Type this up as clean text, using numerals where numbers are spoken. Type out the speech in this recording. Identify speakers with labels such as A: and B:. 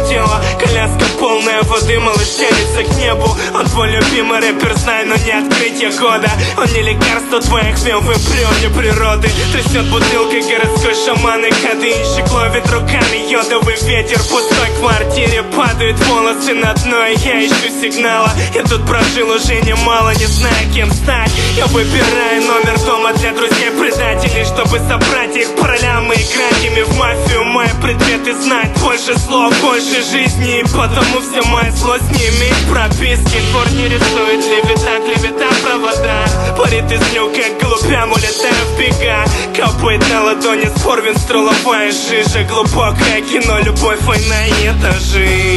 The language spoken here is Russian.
A: тело. Коляска полная воды, малыш тянется к небу. Он твой любимый рэпер, знай, но не открытие года. Он не лекарство твоих вен, вы природе природы. Трясет бутылкой городской шаман, и ходынщик ловит руками йодовый ветер. В пустой квартире падают волосы на дно, и я ищу сигнала. Я тут прожил уже немало, не зная, кем стать. Я выбираю номер дома для друзей-предателей, чтобы собрать их по ролям и играть ими в мафию. Мои предметы знать больше слов, больше жизни, и потому все моя злость не имеет прописки. Двор не рисует клевета провода. Парит из нюк, как голубям, улетаю в бега. Капает на ладони спор, винстроловая жижа. Глубокое кино, любовь, война и этажи.